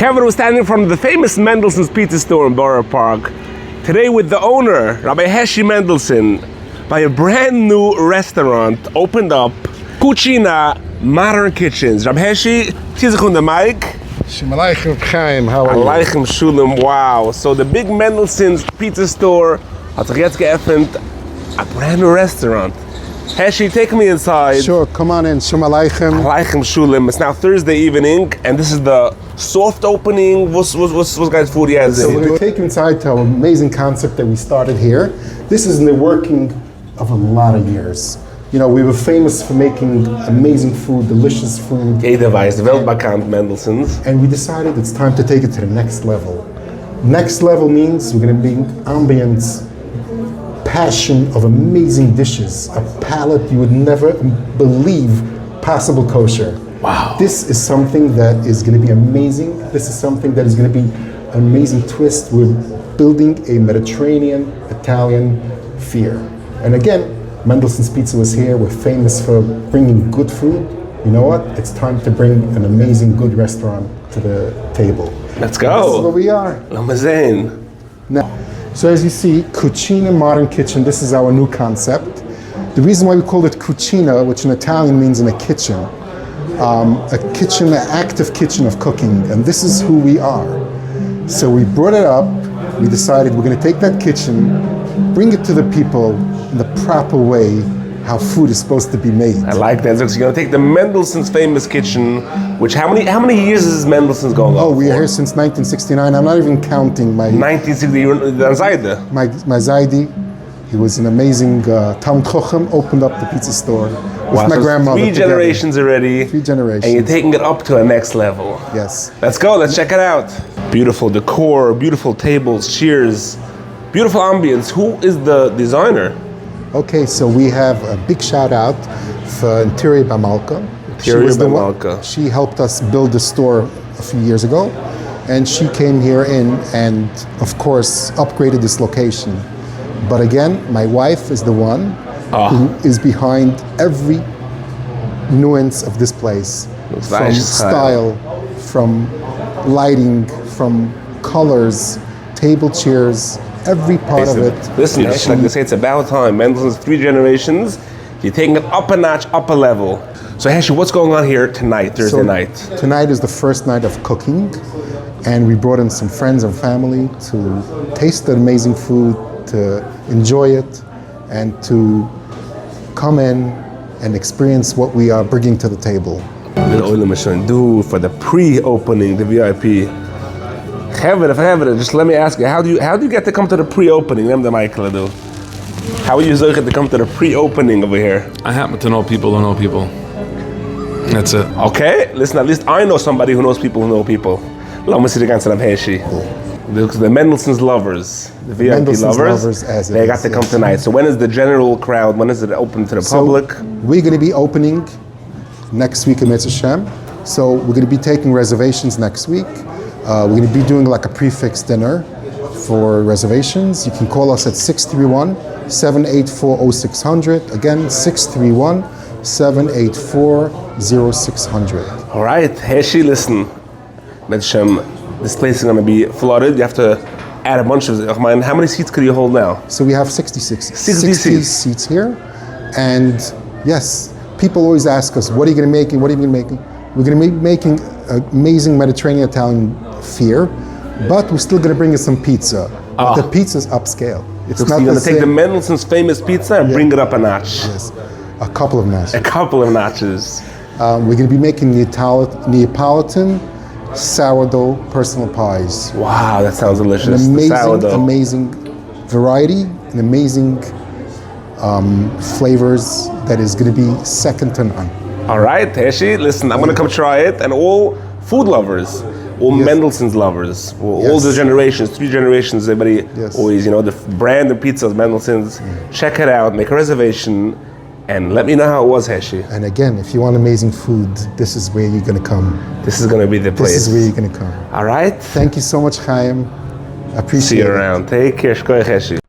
Kevin was standing in front of the famous Mendelssohn's Pizza Store in Boro Park. Today with the owner, Rabbi Heshi Mendelssohn, by a brand new restaurant opened up, Cucina Modern Kitchens. Rabbi Heshi, here's the mic. Shalom Aleichem, Chaim, how are you? Aleichem Shulam, wow. So the big Mendelssohn's Pizza Store hat sich jetzt geöffnet, a brand new restaurant. Heshi, take me inside. Sure, come on in. Shalom Aleichem. Aleichem Shulam. It's now Thursday evening, and this is the soft opening. What's guys food yet? So we're going to take you inside to our amazing concept that we started here. This is in the working of a lot of years. You know, we were famous for making amazing food, delicious food. Jeder weiß, weltbekannt Mendelssohn's. And we decided it's time to take it to the next level. Next level means we're going to bring ambience, passion of amazing dishes, a palette you would never believe possible kosher. Wow. This is something that is going to be amazing. This is something that is going to be an amazing twist. We're building a Mediterranean, Italian fare. And again, Mendelssohn's Pizza was here. We're famous for bringing good food. You know what? It's time to bring an amazing, good restaurant to the table. Let's go. And this is where we are. Lamazane. Now, so as you see, Cucina Modern Kitchen, this is our new concept. The reason why we call it Cucina, which in Italian means in a kitchen, an active kitchen of cooking, and this is who we are. So we brought it up, we decided we're going to take that kitchen, bring it to the people in the proper way, how food is supposed to be made. I like that. So you're going to take the Mendelssohn's famous kitchen, which how many years is Mendelssohn's going on? Oh, we are here since 1969. I'm not even counting my 1960. You're on Zaide. My Zaidi. He was an amazing Talmud Chochem, opened up the pizza store with my grandmother. Three generations already. 3 generations. And you're taking it up to a next level. Yes. Let's go, let's check it out. Beautiful decor, beautiful tables, chairs, beautiful ambience. Who is the designer? Okay, so we have a big shout out for Interior Bamalka. She helped us build the store a few years ago, and she came here in and, of course, upgraded this location. But again, my wife is the one who is behind every nuance of this place. From style, from lighting, from colors, table chairs, every part of it. Listen, like they say, it's about time. Mendelssohn's 3 generations. You're taking it up a notch, up a level. So Heshi, what's going on here tonight, Thursday night? Tonight is the first night of cooking, and we brought in some friends and family to taste the amazing food, to enjoy it, and to come in and experience what we are bringing to the table. Do for the pre-opening, the VIP. Just let me ask you, how do you get to come to the pre-opening? How are you to come to the pre-opening over here? I happen to know people who know people. That's it. Okay, listen, at least I know somebody who knows people who know people. Let me see the ganze Heshi. The Mendelssohn's lovers, the VIP lovers, they got to come tonight. So when is the general crowd, when is it open to the public? We're going to be opening next week in Mitzvah. So we're going to be taking reservations next week. We're going to be doing like a prefix dinner for reservations. You can call us at 631-784-0600. Again, 631-784-0600. All right, Heshi, listen. This place is going to be flooded. You have to add a bunch of. How many seats could you hold now? So we have 66. 60 seats here. And yes, people always ask us, what are you going to make? What are you going to make? We're going to be making amazing Mediterranean Italian fare, but we're still going to bring you some pizza. But the pizza's upscale. It's not you're going to take the Mendelssohn's famous pizza and bring it up a notch. Yes, a couple of notches. A couple of notches. We're going to be making Neapolitan sourdough personal pies. Wow, that sounds delicious. An amazing variety, an amazing flavors that is going to be second to none. All right, Heshi, listen, I'm going to come try it, and all food lovers, all Mendelssohn's lovers, all the generations, 3 generations, everybody always, the brand of pizzas, Mendelssohn's. Check it out, make a reservation, and let me know how it was, Heshi. And again, if you want amazing food, this is where you're going to come. This is going to be the place. This is where you're going to come. All right. Thank you so much, Chaim. I appreciate it. See you around. Take care. Shkoyach, Heshi.